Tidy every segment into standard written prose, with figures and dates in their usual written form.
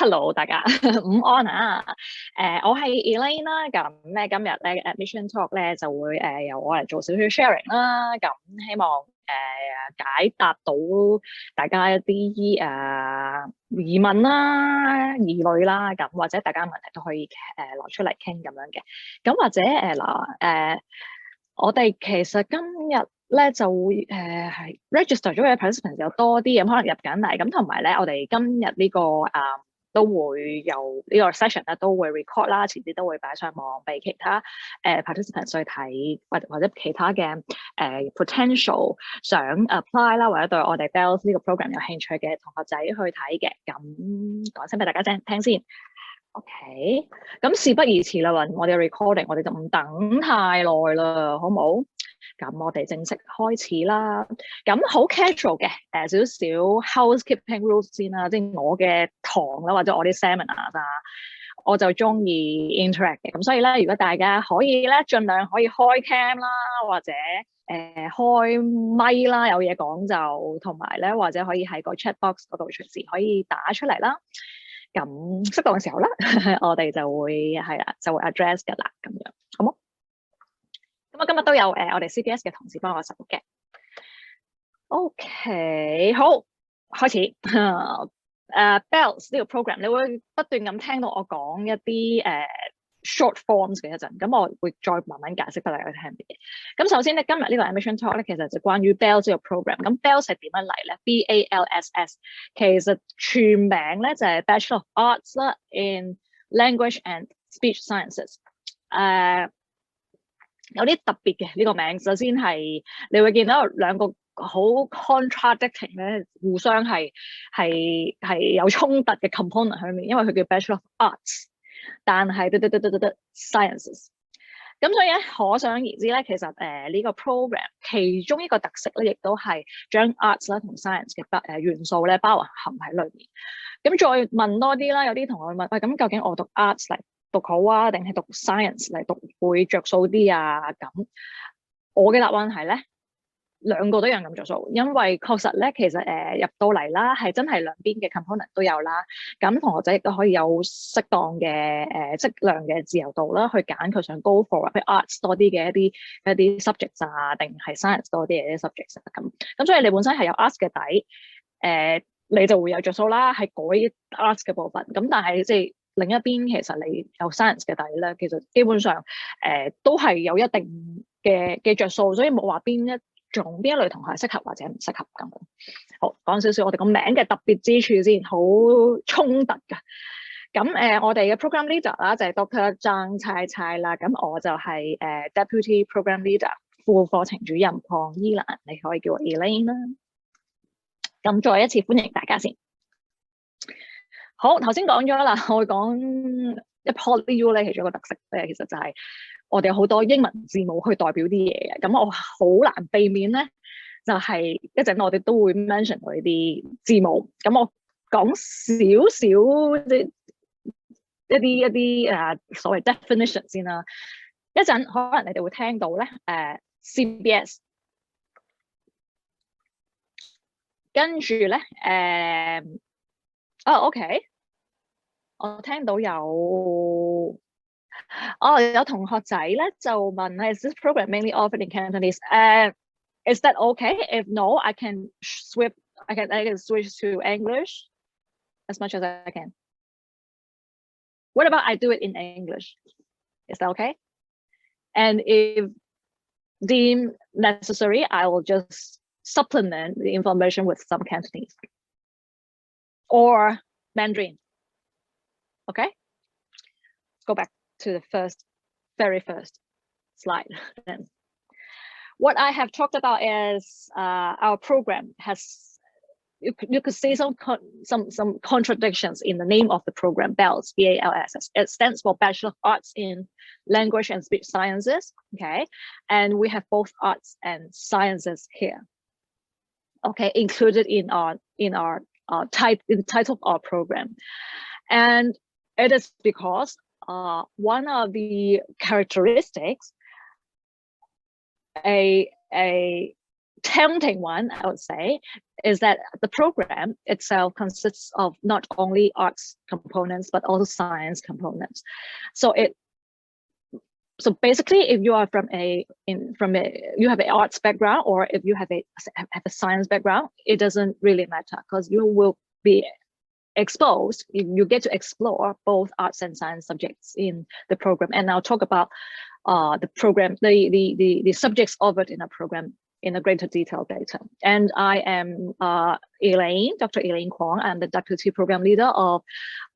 Hello，大家午安啊！我係 Elaine 啦，咁咧今日咧 Admission Talk 咧就會由我嚟做少少 sharing 啦，咁希望解答到大家一啲疑問啦、疑慮啦，咁或者大家問題都可以攞出嚟傾咁樣嘅，咁或者我哋其實今日咧就會係 register 咗嘅 participants 有多啲，咁可能入緊嚟，咁同埋咧我哋今日呢個都會有呢個 session 咧都會 record 啦，遲啲都會擺上網俾其他participants 去睇，或者其他嘅potential 想 apply 啦，或者對我哋 BALSS 呢個 program 有興趣嘅同學仔去睇嘅，咁講聲俾大家聽先。OK，咁事不宜遲啦，我哋 recording，我哋就唔等太耐啦，好唔好？咁我哋正式開始啦。咁好 casual 嘅，少少 housekeeping rules 先啦，即係我嘅堂啦，或者我啲 seminars 啊，我就中意 interact 嘅。咁所以咧，如果大家可以咧，盡量可以開 cam 啦，或者開咪啦，有嘢講就，同埋咧，或者可以喺個 chat box 嗰度隨時可以打出嚟啦。咁適當嘅時候啦，我哋就會係啦，就會 address 㗎啦，咁樣好冇？咁我今日都有我哋 CBS 嘅同事幫我手嘅。OK， 好，開始。BALSS 呢個 program， 你會不斷咁聽到我講一啲short forms 嘅一陣，咁我會再慢慢解釋俾大家聽嘅。咁首先咧，今日呢個 admission talk 咧，其實就關於 BALSS 呢個 program。咁 BALSS 係點樣嚟咧 ？BALSS 其實全名咧就係 Bachelor of Arts 啦 in Language and Speech Sciences。有啲特別嘅呢個名，首先係你會見到兩個好 contradicting 咧，互相係有衝突嘅 component 喺面，因為佢叫 Bachelor of Arts。但係sciences， 咁所以咧，可想而知咧，其實呢個 program 其中一個特色咧，亦都係將 arts 啦同 science 嘅元素咧包含喺裏面。咁再問多啲啦，有啲同學問喂，咁究竟我讀 arts 嚟讀好啊，定係讀 science 嚟讀會着數啲啊？咁我嘅答案係咧，兩個都一樣咁着數，因為確實咧，其實入到嚟啦，係真係兩邊嘅 component 都有啦。咁同學仔亦都可以有適當嘅適量嘅自由度啦，去揀佢想 go for 譬如 arts 多啲嘅一啲 subjects 啊，定係 science 多啲嘅一啲 subjects 咁。所以你本身係有 arts 嘅底，你就會有着數啦，係改 arts 嘅部分。咁但係即係另一邊，其實你有 science 嘅底咧，其實基本上都係有一定嘅着數，所以冇話邊一類同學係適合或者唔適合咁。好，講少少我哋個名嘅特別之處先，好衝突㗎。咁我哋嘅 program leader 啦就係 Dr. 張蔡蔡啦，咁我就係Deputy Program Leader 副課程主任鄺依蘭，你可以叫我 Elaine 啦。咁再一次歡迎大家先。好，頭先講咗啦，我會講一 PolyU 咧，其中一個特色咧，其實就係我哋有好多英文字母去代表啲嘢嘅，咁我好難避免咧，就係一陣我哋都會 mention 到呢啲字母，咁我講少少一啲所謂 definition 先啦，一陣可能你哋會聽到咧CBS， 跟住咧OK， 我聽到有同學仔咧就問 Is this program mainly offered in Cantonese? Is that okay? If no, I can switch to English as much as I can. What about I do it in English? Is that okay? And if deemed necessary, I will just supplement the information with some Cantonese or Mandarin. Okay? Let's go back to the very first slide then. What I have talked about is our program has, you could see some contradictions in the name of the program, BALSS, B-A-L-S. It stands for Bachelor of Arts in Language and Speech Sciences, okay? And we have both arts and sciences here, okay, included in our title of our program. And it is because one of the characteristics a tempting one, I would say, is that the program itself consists of not only arts components, but also science components. So basically, if you are you have an arts background, or if you have a science background, it doesn't really matter, because you will be exposed. You get to explore both arts and science subjects in the program. And I'll talk about the program, the subjects offered in a program in a greater detail later. And I am Dr. Elaine Kwong. I'm the Deputy Program Leader of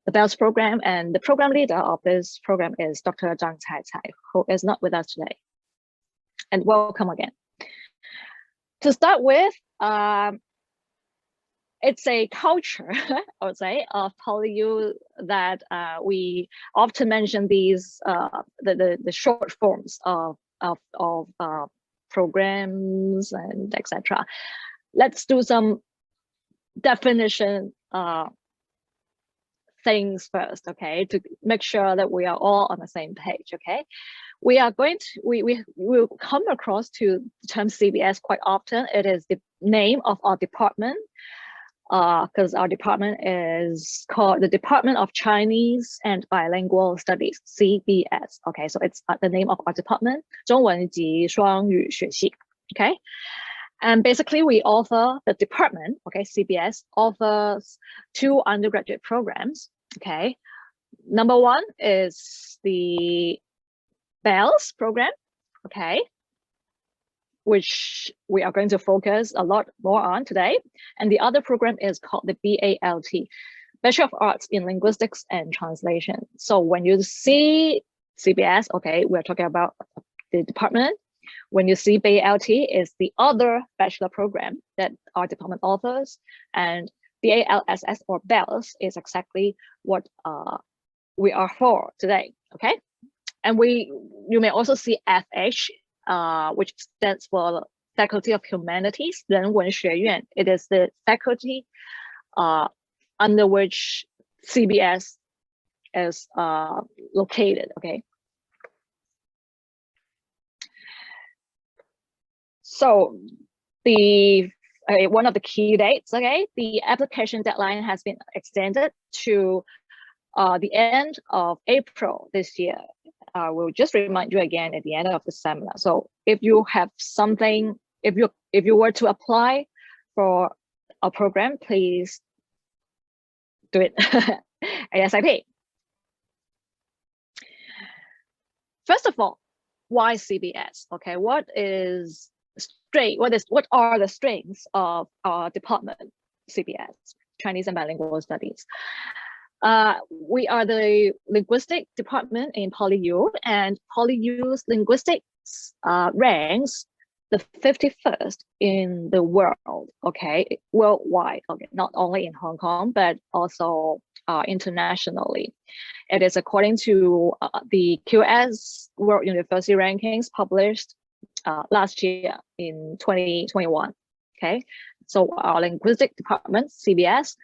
the BALSS program, and the program leader of this program is Dr. Zhang Caicai, who is not with us today. And welcome again. To start with, it's a culture, I would say, of PolyU that we often mention these the short forms of programs and etc. Let's do some definition things first, okay, to make sure that we are all on the same page, okay? We are going to, we will come across to the term CBS quite often. It is the name of our department, because our department is called the Department of Chinese and Bilingual Studies, CBS. Okay, so it's the name of our department, 中文及双语学系. Okay, and basically we offer, the department, okay, CBS offers 2 undergraduate programs. Okay, number 1 is the BALSS program, okay, which we are going to focus a lot more on today. And the other program is called the BALT, Bachelor of Arts in Linguistics and Translation. So when you see CBS, okay, we're talking about the department. When you see BALT, is the other bachelor program that our department offers, and BALSS or BALSS is exactly what we are for today, okay? And you may also see FH, which stands for Faculty of Humanities, 人文学院. It is the faculty under which CBS is located, okay? So one of the key dates, okay, the application deadline has been extended to the end of April this year. I will just remind you again at the end of the seminar. So if you have something, if you were to apply for a program, please do it ASAP. First of all, why CBS? Okay, what are the strengths of our department, CBS, Chinese and Bilingual Studies? We are the linguistic department in PolyU, and PolyU's linguistics ranks the 51st in the world, okay, worldwide, okay, not only in Hong Kong, but also internationally. It is according to the QS World University Rankings published last year in 2021, okay? So our linguistic department, CBS,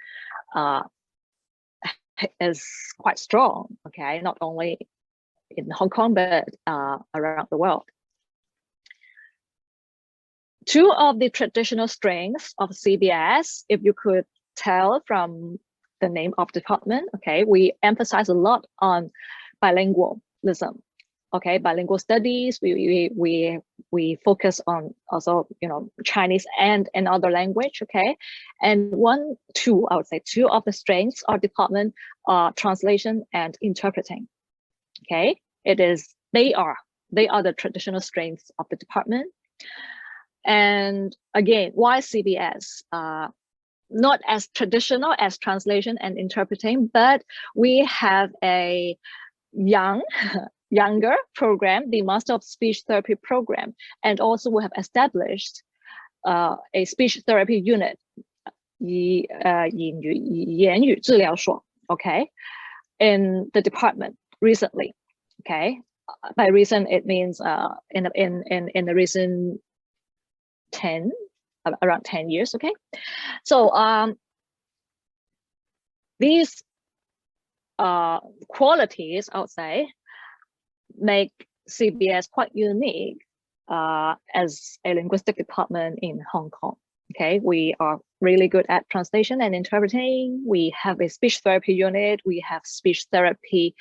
is quite strong, okay, not only in Hong Kong, but around the world. 2 of the traditional strengths of CBS, if you could tell from the name of the department, okay, we emphasize a lot on bilingualism, okay, bilingual studies. We focus on also, Chinese and another language, okay, and I would say 2 of the strengths of department are translation and interpreting, okay. They are the traditional strengths of the department. And again, why CBS? Not as traditional as translation and interpreting, but we have a younger program, the Master of Speech Therapy program, and also we have established a speech therapy unit, 言语治疗所, okay, in the department recently, okay. By recent, it means in the recent around 10 years, okay. So these qualities, I would say, make CBS quite unique as a linguistic department in Hong Kong. Okay, we are really good at translation and interpreting. We have a speech therapy unit. We have speech therapy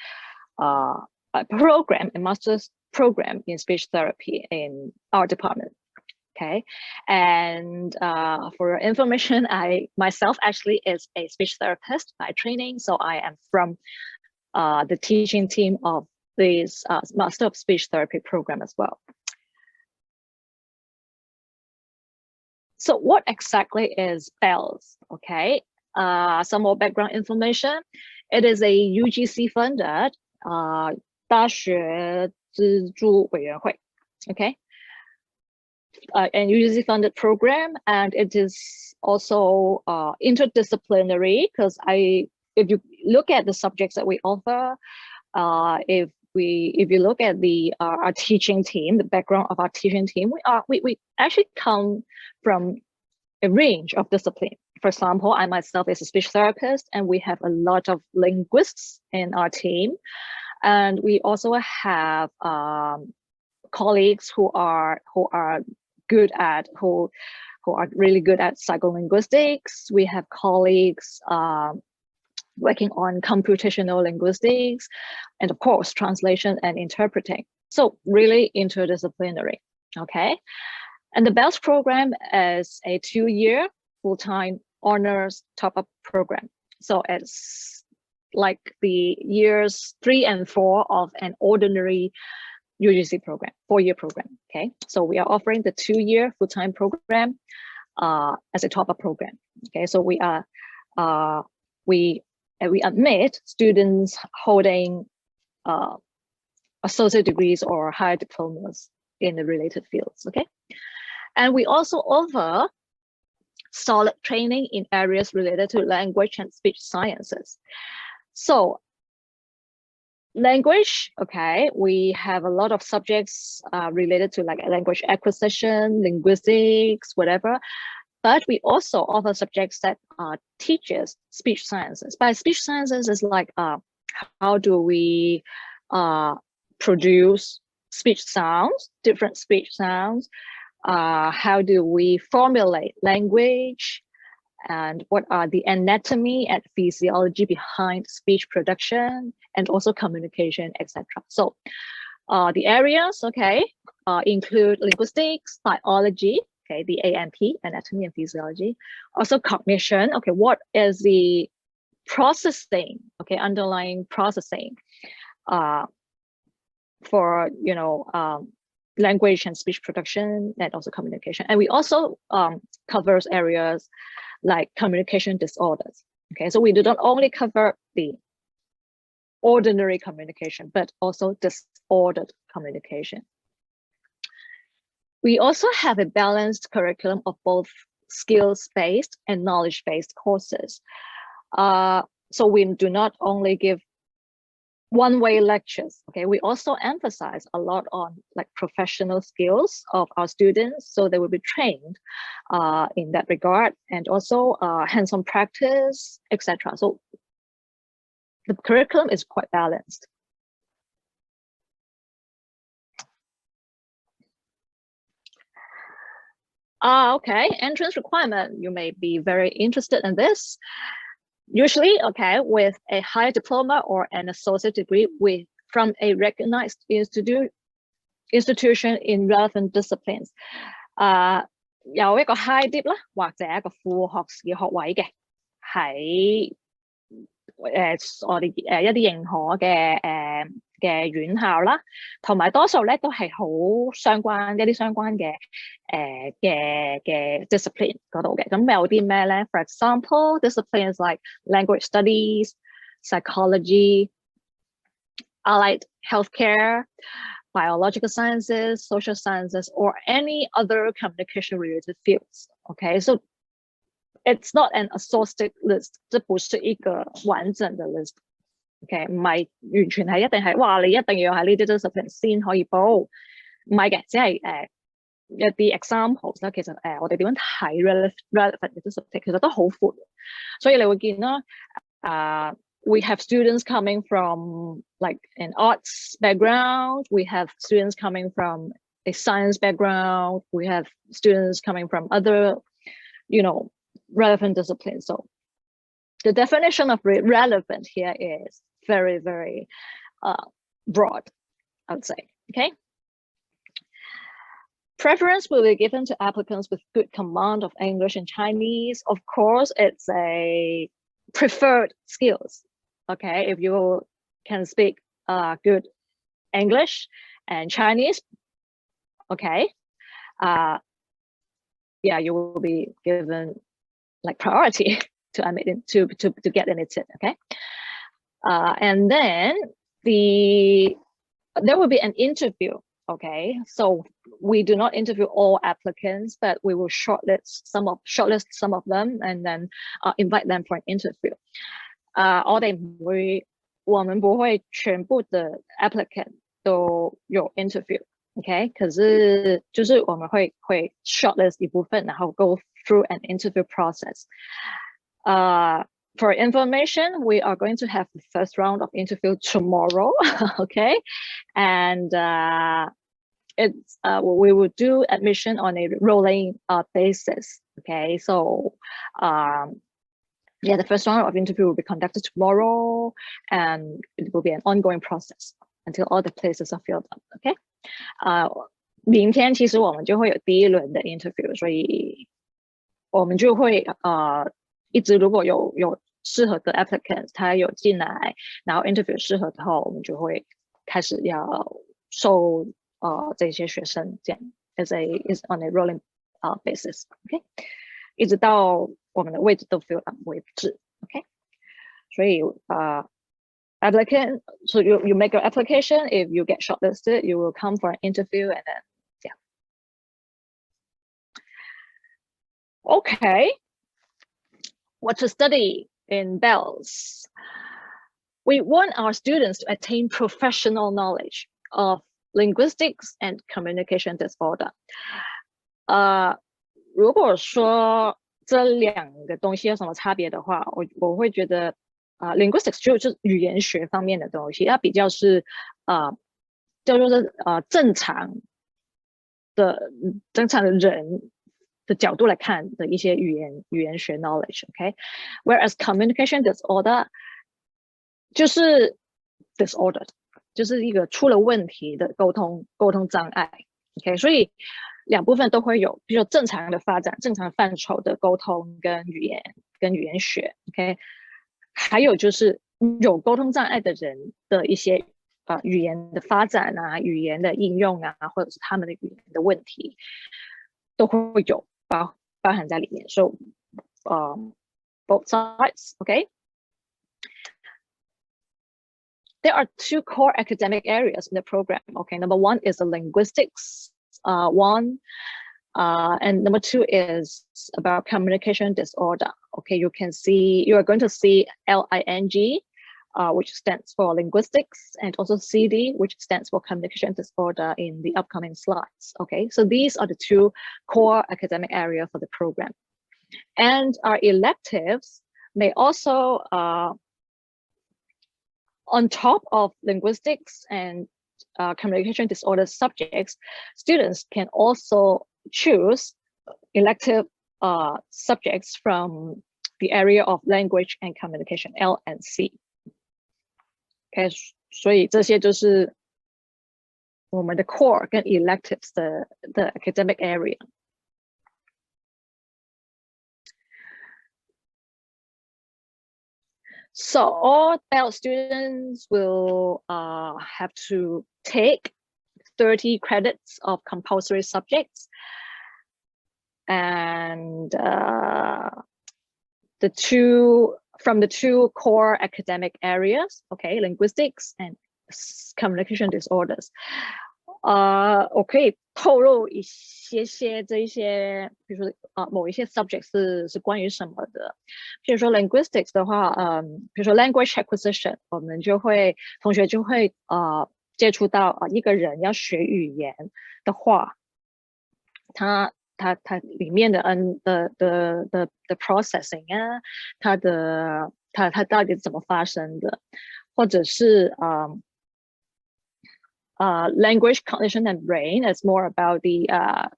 program, a master's program in speech therapy in our department. Okay, and for your information, I myself actually is a speech therapist by training, so I am from the teaching team of this Master of Speech Therapy program as well. So what exactly is BALSS? Okay, some more background information. It is a UGC funded 大学资助委员会, okay, an UGC funded program, and it is also interdisciplinary because if you look at the subjects that we offer, if you look at our teaching team, the background of our teaching team, we actually come from a range of discipline. For example, I myself is a speech therapist, and we have a lot of linguists in our team, and we also have colleagues who are good at who are really good at psycholinguistics. We have colleagues working on computational linguistics, and of course, translation and interpreting. So really interdisciplinary, okay? And the BALSS program is a 2-year full-time honors top-up program. So it's like the years 3 and 4 of an ordinary UGC program, 4-year program, okay? So we are offering the 2-year full-time program as a top-up program, okay? So we admit students holding associate degrees or higher diplomas in the related fields, okay? And we also offer solid training in areas related to language and speech sciences. So language, okay, we have a lot of subjects related to like language acquisition, linguistics, whatever. But we also offer subjects that teaches speech sciences. By speech sciences is like how do we produce speech sounds, different speech sounds? How do we formulate language? And what are the anatomy and physiology behind speech production, and also communication, etc. So the areas, okay, include linguistics, biology, okay, the AMP, anatomy and physiology, also cognition, okay, what is the processing, okay, underlying processing for, you know, language and speech production, and also communication. And we also covers areas like communication disorders. Okay, so we do not only cover the ordinary communication, but also disordered communication. We also have a balanced curriculum of both skills-based and knowledge-based courses. So we do not only give one-way lectures, okay, we also emphasize a lot on like professional skills of our students, so they will be trained in that regard, and also hands-on practice, etc. So the curriculum is quite balanced. Okay, entrance requirement, you may be very interested in this. Usually, okay, with a higher diploma or an associate degree from a recognized institution in relevant disciplines. 有一個 high dip 啦，或者一個副學士學位嘅，喺我哋一啲認可嘅院校啦，同埋多數咧都係好相關一啲相關嘅discipline 嗰度嘅。咁有啲咩咧 ？For example, disciplines like language studies, psychology, allied healthcare, biological sciences, social sciences, or any other communication related fields. Okay, so it's not an exhaustive list， 即不是一個完整的 list。OK， 唔係完全係一定係，哇！你一定要喺呢啲 discipline 先可以報，唔係嘅，只係一啲 examples 啦。其實我哋點樣睇 relevant 嘅 discipline， 其實都好闊。所以你會見啦，we have students coming from like an arts background. We have students coming from a science background. We have students coming from other, relevant disciplines. So the definition of relevant here is very, very broad, I would say. Okay. Preference will be given to applicants with good command of English and Chinese. Of course, it's a preferred skills. Okay, if you can speak good English and Chinese, okay, yeah, you will be given like priority to admit to get admitted. Okay, and then there will be an interview. Okay, so we do not interview all applicants, but we will shortlist some of them and then invite them for an interview. 我们不会全部的 applicant 都有 interview， OK？ 可是就是我们会 shortlist 一部分，然后 go through an interview process. For information, we are going to have the first round of interview tomorrow, okay? And we will do admission on a rolling basis, okay? So yeah, the first round of interview will be conducted tomorrow, and it will be an ongoing process until all the places are filled up, okay? 明天其实我们就会有第一轮的 interview， 所以我们就会一直如果有适合的 applicants， 他有进来，然后 interview 适合的话，我们就会开始要收这些学生，这样 is on a rolling basis， OK？ 一直到我们的位置都 fill up 为止 ，OK？ 所以applicant, so you make your application. If you get shortlisted, you will come for an interview, and then yeah. Okay. What to study in BALSS? We want our students to attain professional knowledge of linguistics and communication disorder. 如果说这两个东西有什么差别的话，我会觉得linguistics 就是语言学方面的东西，它比较是叫做是正常的人的角度来看的一些语言学 knowledge，OK？Whereas communication disorder 就是disordered， 就是一个出了问题的沟通障碍 ，OK？ 所以两部分都会有，比如说正常的发展、正常范畴的沟通跟语言学 ，OK？ 还有就是有沟通障碍的人的一些语言的发展啊、语言的应用啊，或者是他们的语言的问题，都会有包含在里面。So, both sides, okay? There are two core academic areas in the program. Okay, number one is the linguistics one, and number two is about communication disorder. Okay, you are going to see LING, which stands for linguistics, and also CD, which stands for communication disorder in the upcoming slides. Okay, so these are the two core academic areas for the program. And our electives may also, on top of linguistics and communication disorder subjects, students can also choose elective subjects from the area of language and communication, L and C. Okay, 所以这些就是我们的 core 跟 electives 的 academic area. So all BALSS students will have to take 30 credits of compulsory subjects, and from the two core academic areas, okay, linguistics and communication disorders. 我可以透露一些这一些，比如说某一些 subject 是关于什么的。譬如说 linguistics 的话，比如说 language acquisition， 我们同学就会接触到一个人要学语言的话，他里面的processing 啊，他到底怎么发生的，或者是 language, cognition, and brain. It's more about the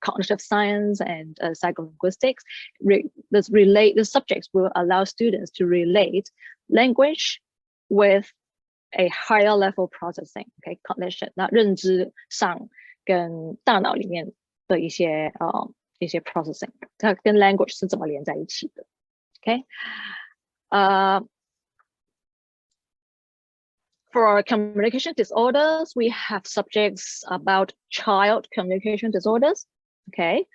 cognitive science and psycholinguistics. The subjects will allow students to relate language with a higher level processing, okay, cognition. 那认知上跟大脑里面的一些processing， 它跟 language 是怎么连在一起的 ，okay？ For communication disorders, we have subjects about child communication disorders. Okay,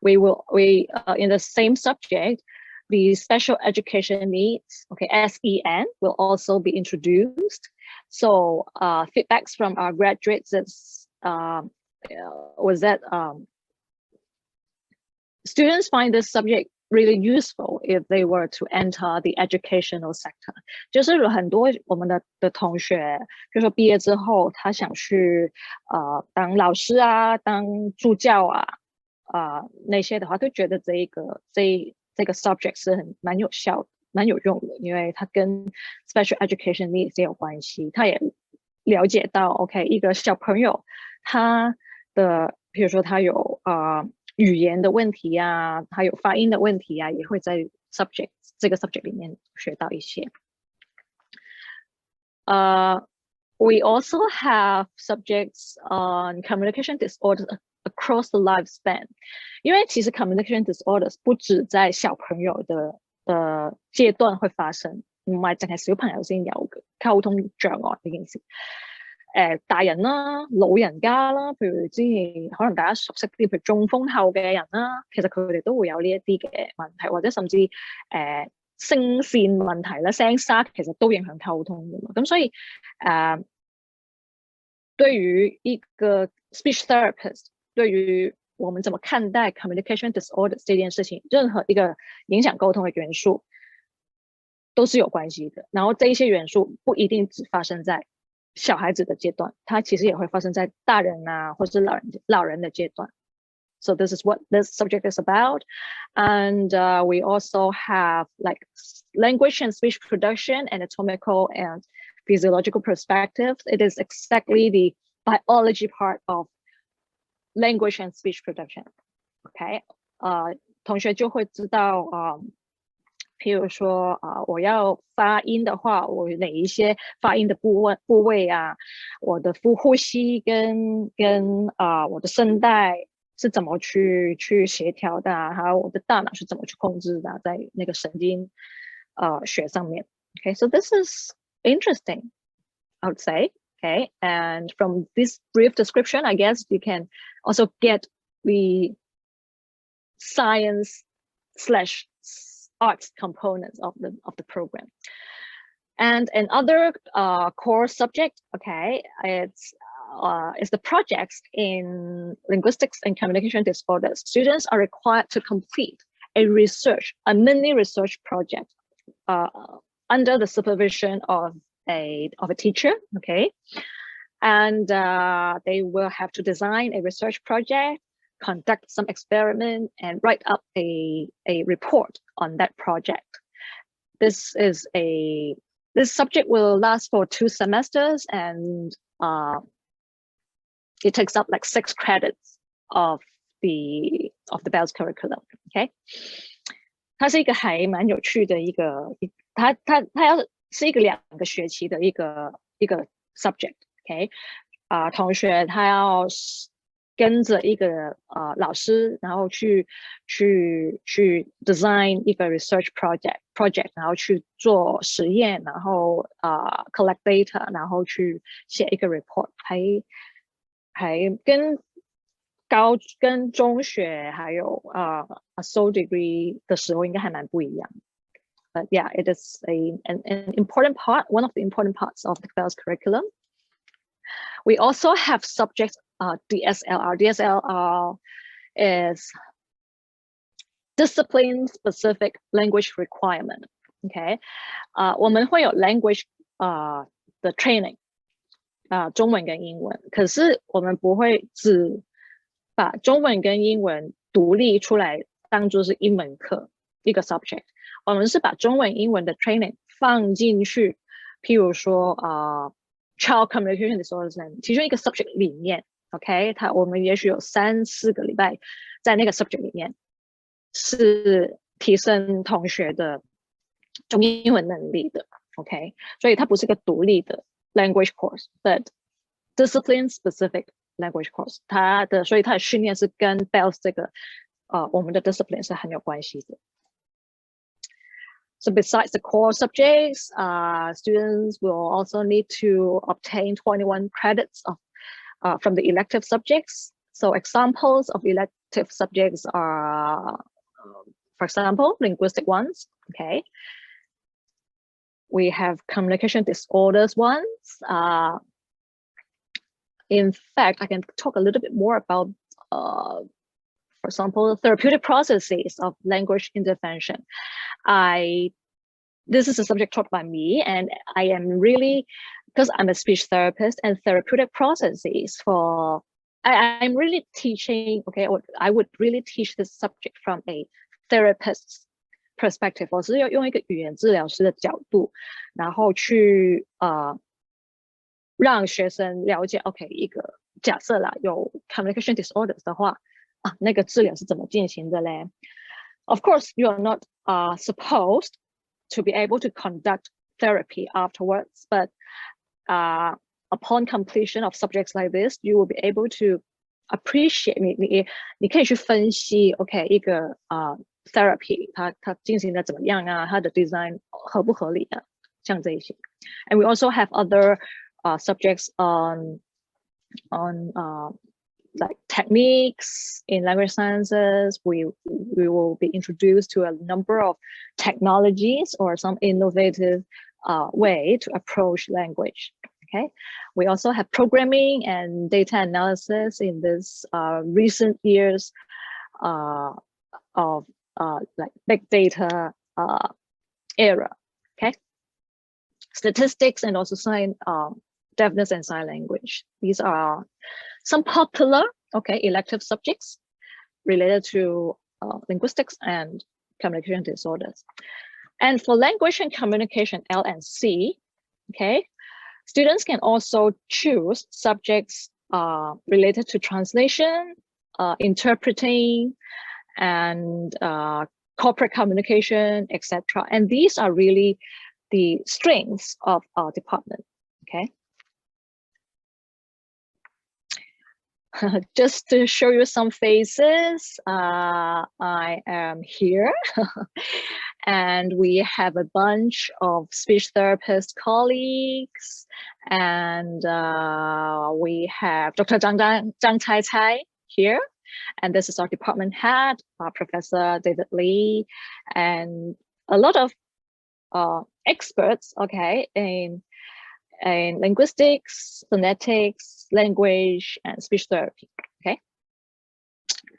in the same subject, the special education needs, okay, SEN, will also be introduced. So feedbacks from our graduates was that students find this subject really useful if they were to enter the educational sector. 就是很多我们的同学，就说毕业之后，他想去当老师啊，当助教啊，那些的话，都觉得这个 subject 是蛮有效的，蛮有用的，因为它跟 special education needs 也有关系。他也了解到 ，OK， 一个小朋友他的，比如说他有语言的问题啊，还有发音的问题啊，也会在这个 subject 里面学到一些。We also have subjects on communication disorders across the lifespan， 因为其实 communication disorders 不止在小朋友的階段會發生，唔係淨係小朋友先有嘅溝通障礙呢件事。大人啦、老人家啦，譬如之前可能大家熟悉啲，譬如中風後嘅人啦，其實佢哋都會有呢一啲嘅問題，或者甚至聲線問題啦、聲沙其實都影響溝通㗎嘛。咁所以對於一個 speech therapist， 對於我們怎麼看待 communication disorders 這件事情，任何一個影響溝通的元素都是有關係的。然後這一些元素不一定只發生在小孩子的階段，它其實也會發生在大人啊，或者老人的階段。So this is what this subject is about. And we also have like language and speech production, anatomical and physiological perspectives. It is exactly the biology part of language and speech production. OK， 同學就會知道譬如說我要發音的話，我哪一些發音的部位啊，我的呼吸跟我的聲帶是怎麼去協調的啊，還有我的大腦是怎麼去控制的，在那個神經學上面。Okay, so this is interesting, I would say. Okay, and from this brief description, I guess you can also get the science/arts components of the program. And another core subject, okay, it's the projects in linguistics and communication disorders. Students are required to complete a mini research project under the supervision of a teacher, okay, and they will have to design a research project, conduct some experiment, and write up a report on that project. This subject will last for 2 semesters, and it takes up like 6 credits of the BALSS curriculum. Okay， 它是一个还蛮有趣的一个，它要是一个2个學期的一个 subject。OK， 同學他要跟着一個老師，然後去 design 一個 research project， 然後去做實驗，然後collect data， 然後去寫一個 report， 還跟中學還有associate degree 的時候應該還蠻不一樣。But yeah, it is an important part, one of the important parts of the BALSS curriculum. We also have subjects DSLR. DSLR is discipline-specific language requirement. Okay, 我们会有 language 的 training 中文跟英文，可是我们不会只把中文跟英文独立出来当作是一门课一个 subject。我们是把中文英文的 training 放进去，譬如说 child communication disorders 呢，其中一个 subject 里面 ，OK， 我们也许有3、4个礼拜在那个 subject 里面是提升同学的中英文能力的 ，OK， 所以它不是个独立的 language course，but discipline specific language course， 所以它的训练是跟 BALSS 这个我们的 discipline 是很有关系的。So besides the core subjects, students will also need to obtain 21 credits from the elective subjects. So examples of elective subjects are, for example, linguistic ones, okay? We have communication disorders ones. In fact, I can talk a little bit more about, for example, therapeutic processes of language intervention. This is a subject taught by me, and I am really, because I'm a speech therapist, and therapeutic processes I'm really teaching, okay, or I would really teach this subject from a therapist's perspective. 我是要用一个语言治疗师的角度，然后去让学生了解 ，OK， 一个假设啦，有 communication disorders 的话，那个治疗是怎么进行的嘞 ？Of course, you are not supposed to be able to conduct therapy afterwards, but upon completion of subjects like this, you will be able to appreciate 你可以去分析 ，OK， 一个therapy 它进行的怎么样啊，它的 design 合不合理啊，像这一些。And we also have other subjects on like techniques in language sciences. We will be introduced to a number of technologies or some innovative way to approach language. Okay, we also have programming and data analysis in this recent years of like big data era. Okay, statistics and also deafness and sign language. These are some popular, okay, elective subjects related to linguistics and communication disorders. And for language and communication, L and C, okay, students can also choose subjects related to translation, interpreting, and corporate communication, etc. And these are really the strengths of our department, okay? Just to show you some faces, I am here and we have a bunch of speech therapist colleagues, and we have Dr. Zhang Cai here, and this is our department head, Professor David Lee, and a lot of experts, okay, in linguistics, phonetics, language, and speech therapy, okay?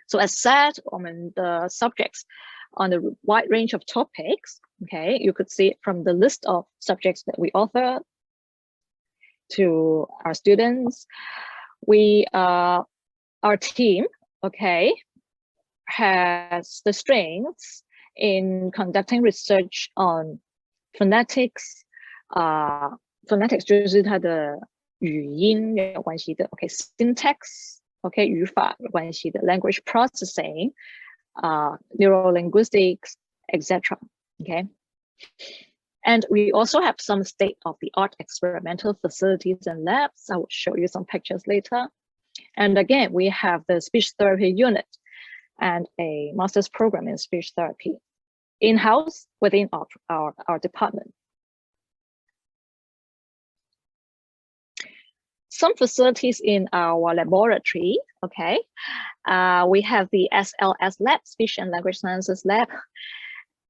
So as said, the subjects on the wide range of topics, okay, you could see it from the list of subjects that we offer to our students. Our team, okay, has the strengths in conducting research on phonetics, phonetics 就是它的语音有关系的 ，OK， syntax， OK， 语法有关系的 language processing， neurolinguistics, etc. Okay, and we also have some state-of-the-art experimental facilities and labs. I will show you some pictures later. And again, we have the speech therapy unit and a master's program in speech therapy in-house within our department. Some facilities in our laboratory, okay. We have the SLS lab, Speech and Language Sciences lab.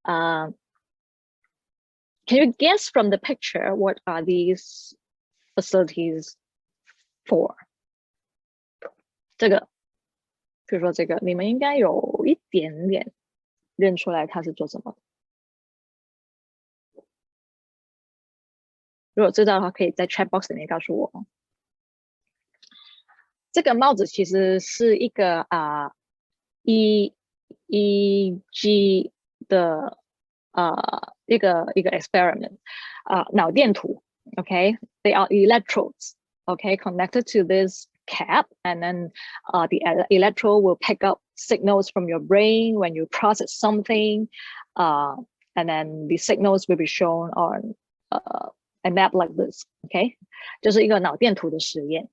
Can you guess from the picture what are these facilities for? 这个，比如说这个，你们应该有一点点认出来它是做什么的。如果知道的话，可以在 chat box 里面告诉我。这个帽子其实是一个EEG 的一个 experiment 脑电图 ，OK， they are electrodes, okay, connected to this cap, and then the electrode will pick up signals from your brain when you process something, and then the signals will be shown on a map like this, okay， 就是一个脑电图的实验。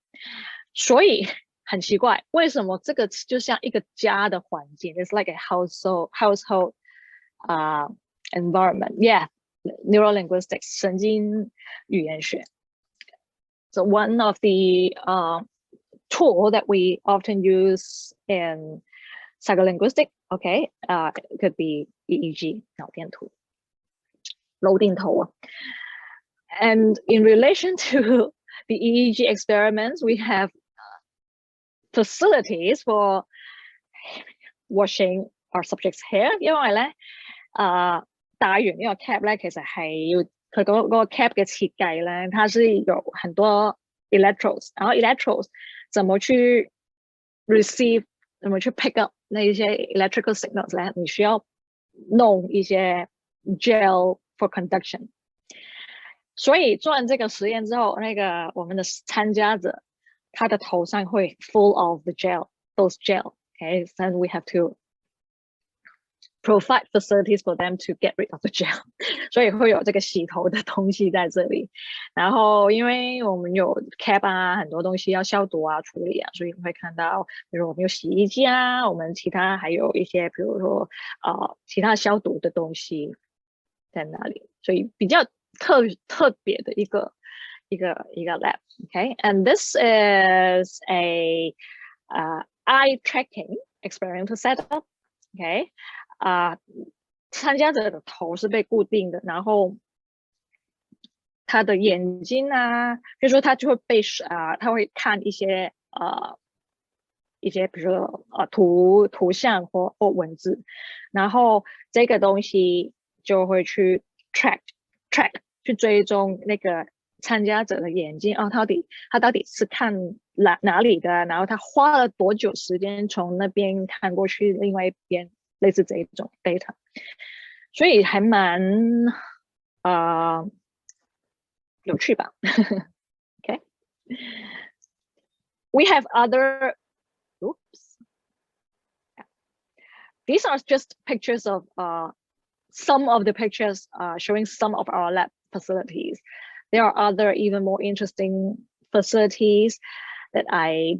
所以很奇怪，为什么这个就像一个家的环境 ？It's like a household environment. Yeah, neurolinguistics 神经语言学。So one of the tool that we often use in psycholinguistics, okay, it could be EEG 脑电图、颅电图。And in relation to the EEG experiments, we have facilities for washing our subjects' hair， 因為咧戴完呢個 cap 咧，其實係要佢嗰個 cap 嘅設計咧，它是有很多 electrodes， 然後 electrodes 怎麼去 receive， 怎麼去 pick up 那一些 electrical signals 咧，你需要弄一些 gel for conduction。所以做完這個實驗之後，那個我們的參加者，他的頭上會 full of the gel, those gel. Okay, then we have to provide facilities for them to get rid of the gel. 所以會有這個洗頭的東西在這裡。然後因為我們有 cap 啊，很多東西要消毒啊、處理啊，所以你會看到，比如我們有洗衣機啊，我們其他還有一些，比如說其他消毒的東西在那裡，所以比較特別的一個 lab, okay? And this is a eye tracking experimental setup, okay? 參加者的頭是被固定的，然後他的眼睛啊，就是說他就會被他會看一些比如說圖像或文字，然後這個東西就會去 track 去追蹤那個參加者的眼睛他到底是看哪裡的，然後他花了多久時間從那邊看過去另外一邊，類似這種 data， 所以還蠻有趣吧。Okay, we have other. Oops. These are just pictures of some of the pictures showing some of our lab facilities. There are other even more interesting facilities that I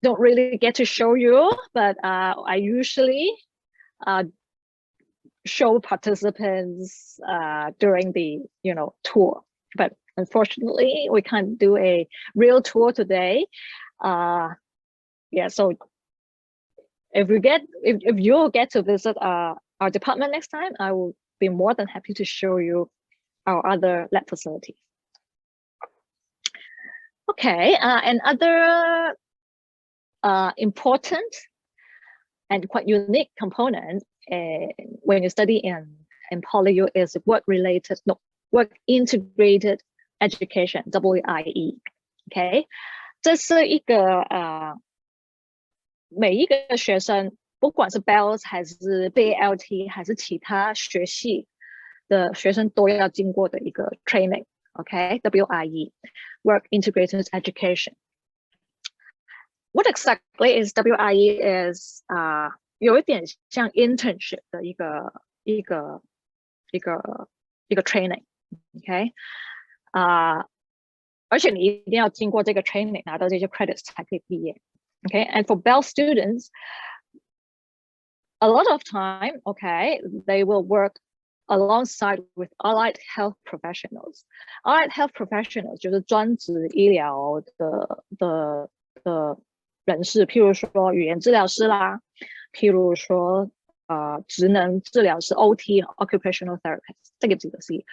don't really get to show you, but I usually show participants during the tour. But unfortunately, we can't do a real tour today. Yeah, so if you'll get to visit our department next time, I will be more than happy to show you our other lab facilities. Okay, another important and quite unique component when you study in PolyU is work integrated education, WIE. Okay, 这是一个每一个学生，不管是 BALSS 还是 BALT 还是其他学系的学生都要经过的一个 training. Okay, WIE, work integrated education. What exactly is WIE? Is 有一点像 internship 的一个 training. Okay, 而且你一定要经过这个 training 拿到这些 credits 才可以毕业。Okay, and for BALSS students, a lot of time, okay, they will work alongside with allied health professionals. Allied health professionals 就是专职医疗的人士，譬如说语言治疗师啦，譬如说职能治疗师 OT occupational therapist 这个指的是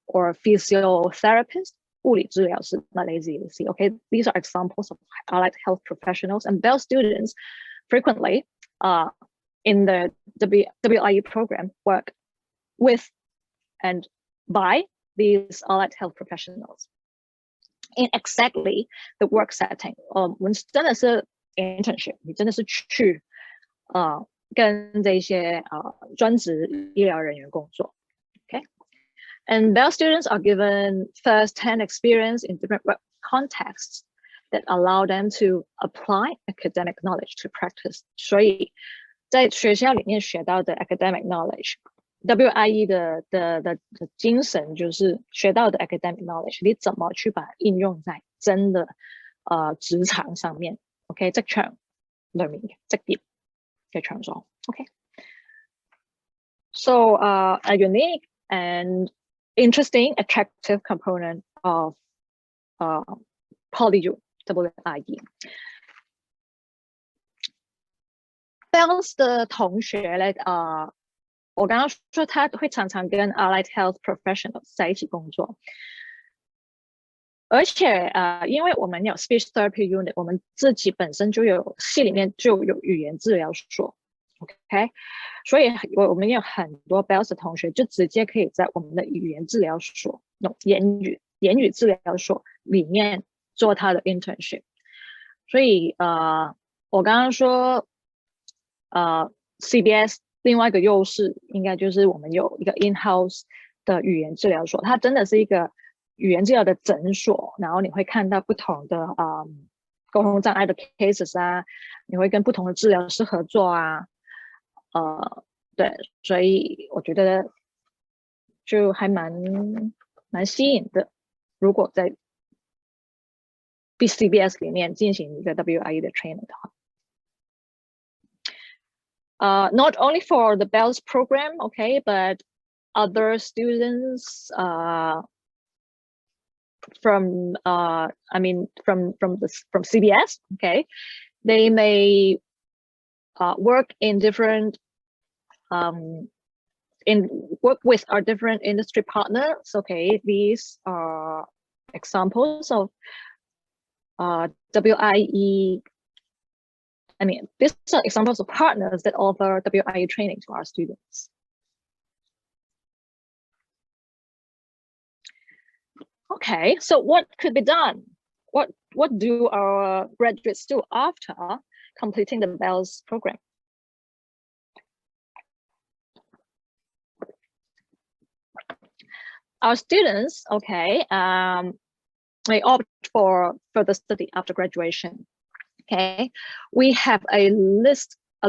or physiotherapist 物理治疗师 Malaysia see. Okay, these are examples of allied health professionals, and BALSS students frequently in the WIE program work with and by these allied health professionals in exactly the work setting. 我们真的是 internship， 你真的是去跟这些专职医疗人员工作。Okay, And BALSS students are given first-hand experience in different work contexts that allow them to apply academic knowledge to practice. 所以在学校里面学到的 academic knowledge。WIE 的精神就是学到的 academic knowledge， 你怎么去把它应用在真的職場上面 ，OK， 職場裏面嘅職業嘅場所 ，OK。So a unique and interesting, attractive component of PolyU WIE。BALSS 的同學咧，我剛剛說他會常常跟 allied health professionals 在一起工作，而且因為我們有 speech therapy unit， 我們自己本身就有系裡面就有語言治療所 ，OK， 所以我們有很多 BALSS 的同學就直接可以在我們的語言治療所、言語治療所裡面做他的 internship， 所以我剛剛說CBS 另外一個優勢應該就是我們有一個 in-house 的語言治療所，它真的是一個語言治療的診所，然後你會看到不同的溝通障礙的 cases 啊，你會跟不同的治療師合作啊，對，所以我覺得就還蠻吸引的，如果在 BCBS 裡面進行一個 WIE 的 training 的話。Not only for the BALSS program, okay, but other students from CBS, okay, they may work in different work with our different industry partners. Okay, these are examples of WIE. These are examples of partners that offer WIE training to our students. Okay, so what could be done? What do our graduates do after completing the BALSS program? Our students, okay, may opt for further study after graduation. Okay, we have a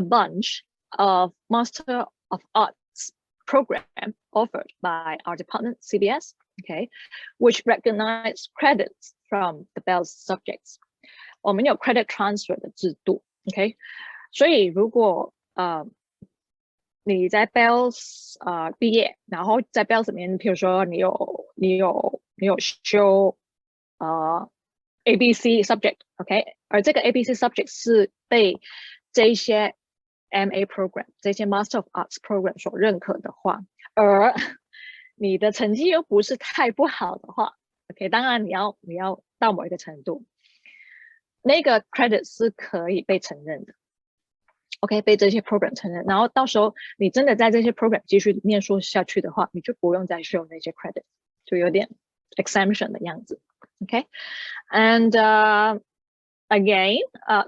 bunch of Master of Arts program offered by our department, CBS, okay, which recognize credits from the BALSS subjects. 我們有 credit transfer 的制度 ，OK， 所以如果你在 BALSS 畢業，然後在 BALSS 裡面，譬如說你有修ABC subject, OK， 而這個 ABC subject 是被這些 MA program、這些 Master of Arts program 所認可的話，而你的成績又不是太不好的話 ，OK， 當然你要到某一個程度，那個 credit 是可以被承認的 ，OK， 被這些 program 承認，然後到時候你真的在這些 program 繼續念書下去的話，你就不用再修那些 credit， 就有點 exemption 的樣子。Okay, and again,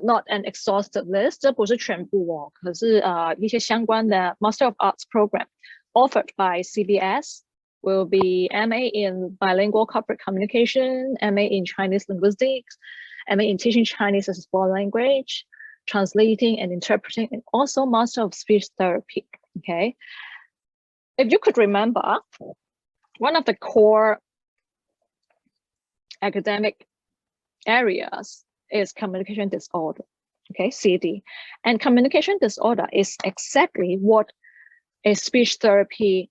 not an exhaustive list. 這不是全部哦，可是一些相關的 Master of Arts program offered by CBS will be MA in Bilingual Corporate Communication, MA in Chinese Linguistics, MA in Teaching Chinese as a Foreign Language, Translating and Interpreting, and also Master of Speech Therapy. Okay, if you could remember, one of the core academic areas is communication disorder, okay, CD. And communication disorder is exactly what a speech therapist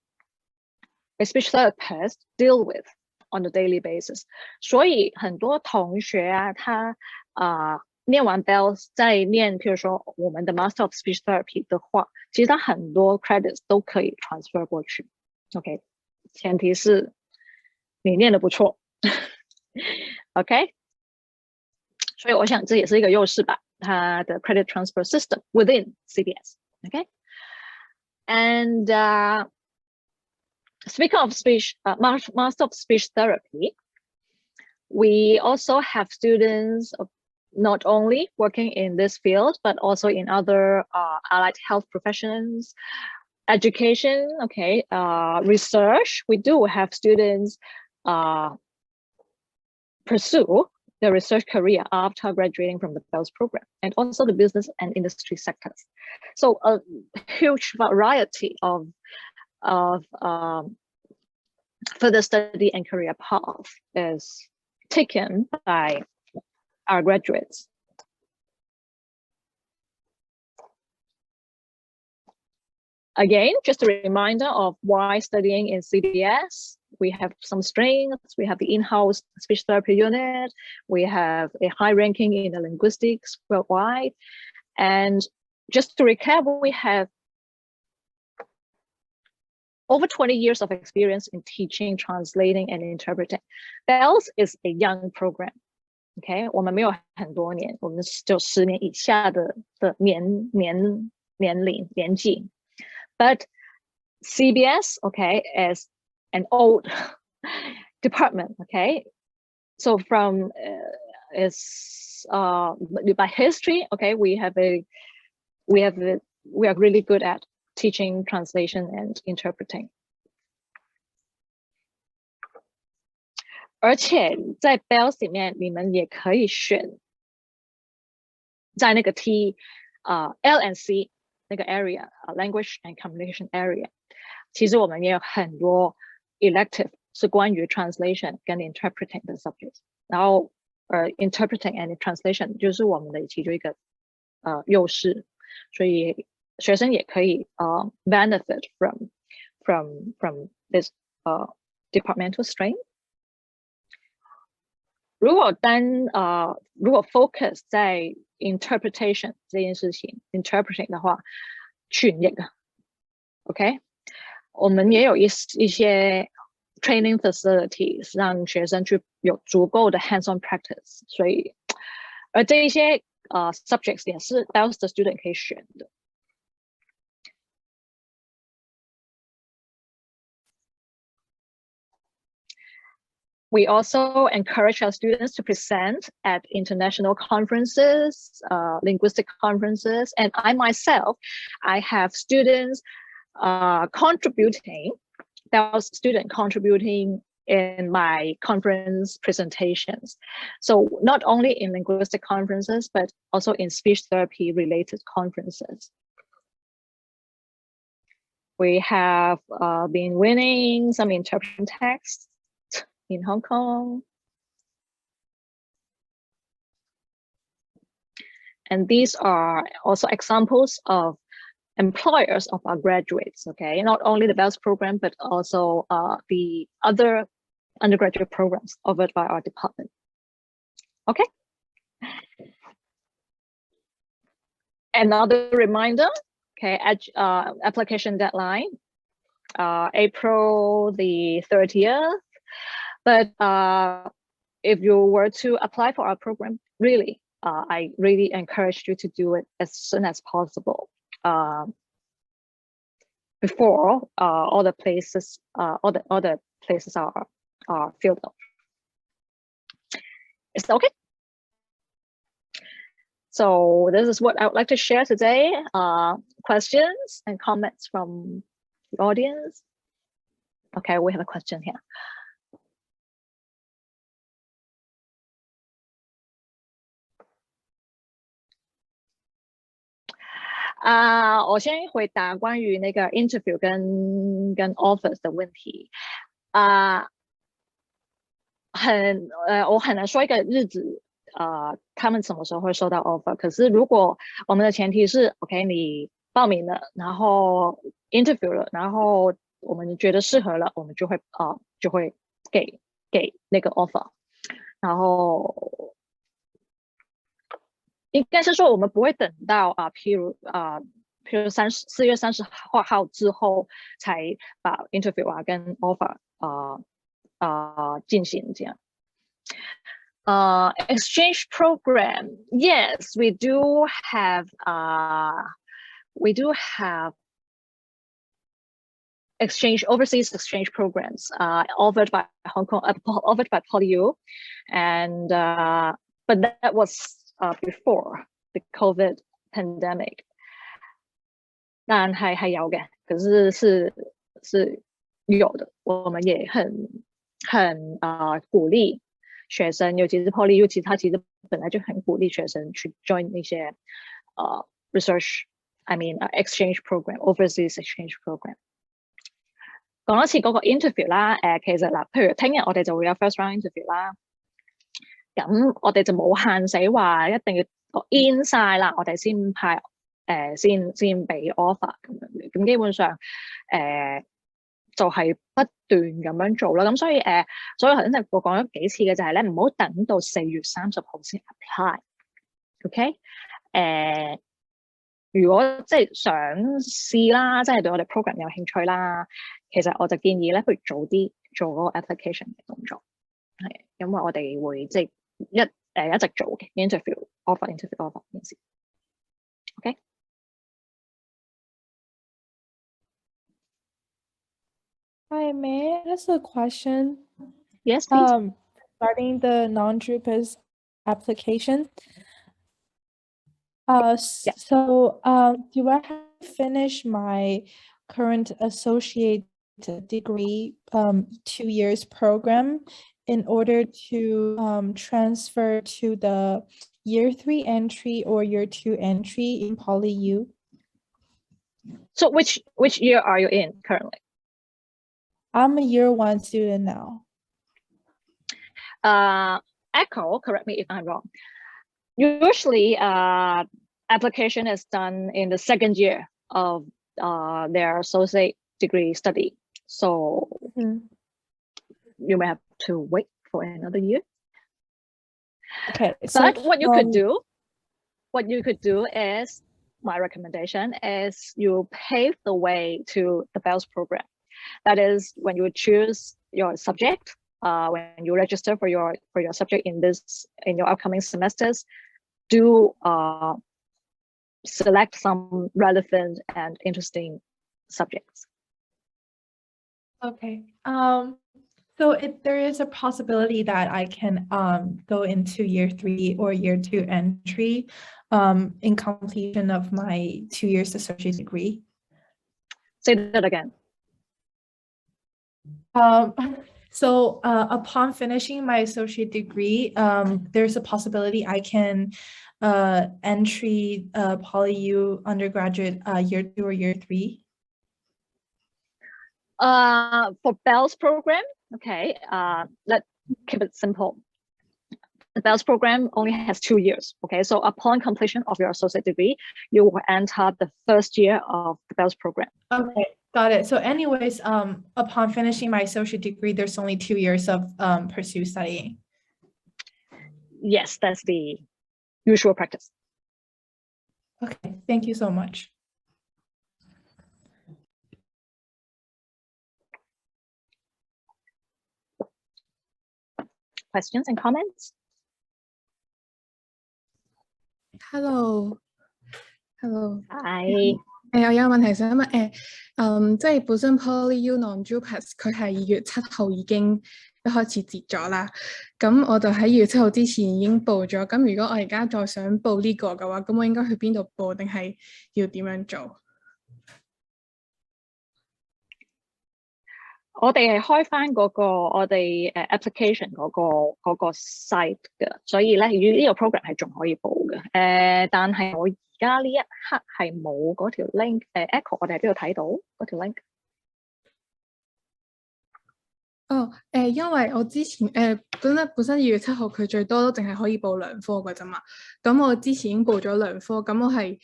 deal with on a daily basis. 所以很多同學啊，他念完 BALSS 再念，譬如說我們的 Master of Speech Therapy 的話，其實他很多 credits 都可以 transfer 過去。OK， 前提是你念得不錯。OK， 所以我想這也是一個優勢吧，它的 credit transfer system within CBS. Okay, and speaking of speech, Master of Speech Therapy, we also have students not only working in this field but also in other allied health professions, education, okay, research. We do have students pursue the research career after graduating from the BALSS program, and also the business and industry sectors. So a huge variety of further study and career path is taken by our graduates. Again, just a reminder of why studying in CBS. We have some strengths. We have the in-house speech therapy unit. We have a high ranking in the linguistics worldwide. And just to recap, we have over 20 years of experience in teaching, translating, and interpreting. BALSS is a young program. OK， 我们没有很多年，我们就10年以下的年纪。But CBS, okay, is an old department, okay. So from by history, okay, we are really good at teaching, translation, and interpreting. 而且在 BALSS 里面，你们也可以选在那个 L and C 那个 area, language and communication area. 其实我们也有很多 elective 是关于 translation 跟 interpreting 的 subject. 然后interpreting and translation 就是我们的其中一个优势，所以学生也可以benefit from this departmental strength. 如果focus 在 interpretation 这件事情 interpreting 的话，去那个 OK， 我们也有一些 training facilities 让学生去有足够的 hands-on practice， 所以而这一些subjects 也是 BALSS 的 student 可以选的。We also encourage our students to present at international conferences, linguistic conferences, and I myself, I have students contributing in my conference presentations. So not only in linguistic conferences, but also in speech therapy related conferences. We have been winning some interpretation texts in Hong Kong. And these are also examples of employers of our graduates, okay? Not only the BALSS program, but also the other undergraduate programs offered by our department. Okay. Another reminder, okay, application deadline, April the 30th. But if you were to apply for our program, really, I really encourage you to do it as soon as possible. Before all the places are filled up. Is that okay? So this is what I would like to share today. Questions and comments from the audience. Okay, we have a question here. 我先回答关于那个 interview 跟 offers 的问题。我很难说一个日子，他们什么时候会收到 offer。可是如果我们的前提是 OK， 你报名了，然后 interview 了，然后我们觉得适合了，我们就会给那个 offer。然后应该是说我们不会等到譬如4月30号之后才把 interview 跟 offer 进行这样。Exchange program, yes, we do have overseas exchange programs offered by Hong Kong, offered by PolyU, and but that was before the COVID pandemic. 但係有嘅，可是是有的，我们也很鼓励学生，尤其是 PolyU，其实它其实本来就很鼓励學生去 join 那些research，I mean exchange program，overseas exchange program。講多次嗰個 interview 啦，其實嗱，譬如聽日我哋就會有 first round interview 啦，咁我哋就冇限死話一定要 in 晒啦，我哋先派先俾 offer 咁樣嘅，咁基本上就係不斷咁樣做啦。咁所以所以頭先就我講咗幾次嘅就係咧，唔好等到4月30號先 apply。OK， 如果即係想試啦，即係對我哋 program 有興趣啦，其實我就建議咧，不如早啲做嗰個 application 嘅動作，係因為我哋會即係一直做嘅 interview offer 呢件事。OK。Hi, may I ask a question? Yes, please. Regarding the non-Drupal application. Yeah. So, do I have to finish my current associate degree 2 years program in order to transfer to the year 3 entry or year 2 entry in PolyU? So which year are you in currently? I'm a year 1 student now. Echo, correct me if I'm wrong. Usually, application is done in the second year of their associate degree study. So you may have to wait for another year. Okay. But what you could do is, my recommendation is you pave the way to the BALSS program. That is when you choose your subject, when you register for your subject in your upcoming semesters, do select some relevant and interesting subjects. Okay. So there is a possibility that I can go into year 3 or year 2 entry in completion of my 2 years associate degree. Say that again. So upon finishing my associate degree, there's a possibility I can entry PolyU undergraduate year 2 or year 3. For BALSS program, okay, let's keep it simple. The BALSS program only has 2 years, okay? So upon completion of your associate degree, you will enter the first year of the BALSS program. Okay, got it. So anyways, upon finishing my associate degree, there's only 2 years of pursue studying. Yes, that's the usual practice. Okay, thank you so much. Questions and comments? Hello. Hi. 我有個問題想問，即係本身 PolyU non-Drupal 佢係2月7號已經一開始截咗啦，咁我就喺2月7號之前已經報咗，咁如果我而家再想報呢個嘅話，咁我應該去邊度報，定係要點樣做？我哋係開翻嗰個我哋application 嗰個 site 嘅，所以咧呢個 program 係仲可以報嘅。但係我而家呢一刻係冇嗰條 link。Echo 我哋喺邊度睇到嗰條 link？ 因為我之前本身2月7號佢最多都淨係可以報2科嘅啫嘛，咁我之前已經報咗2科，咁我係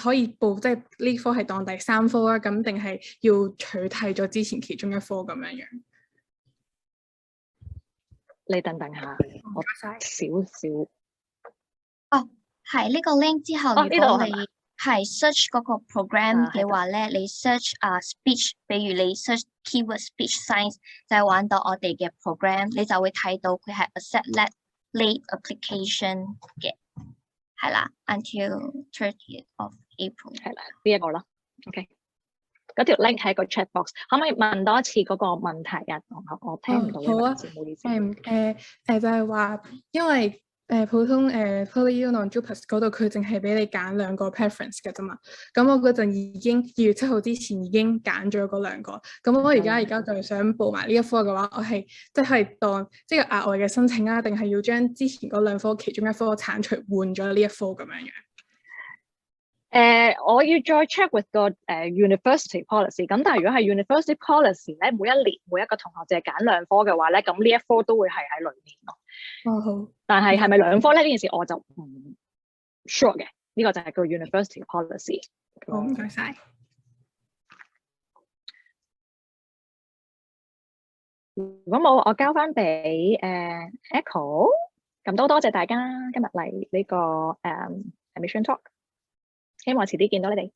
可以報即係呢科係當第3科啦，咁定係要取締咗之前其中一科咁樣樣？你等下，我少少。係呢個 link 之後，如果你係 search 嗰個 program 嘅話咧，你 search speech， 比如你 search keyword speech science， 就係揾到我哋嘅 program， 你就會睇到佢係 accept late application 嘅。係啦 ，until 30th of April。係啦，呢一個啦 ，OK。嗰條 link 喺個 chat box， 可唔可以問多一次嗰個問題啊？我聽唔到嘅，唔好意思。就係話，因為普通Poly non-JUPAS 嗰度佢淨係俾你揀2個 preference 嘅啫嘛。咁我嗰陣已經2月7號之前已經揀咗嗰2個。咁我而家就係想報埋呢一科嘅話，我係即係當即係額外嘅申請啊，定係要將之前嗰2科其中一科剷除換咗呢一科咁樣樣？我要再 check with 個university policy。咁但係如果係 university policy 咧，每一年每一個同學淨係揀2科嘅話咧，咁呢一科都會係喺裏面咯。哦，好。但係係咪2科咧？呢件事我就唔 sure 嘅。呢個就係個 university policy。好，唔該晒。如果冇，我交翻俾Echo。咁多謝大家今日嚟呢個admission talk。希望遲啲見到你哋。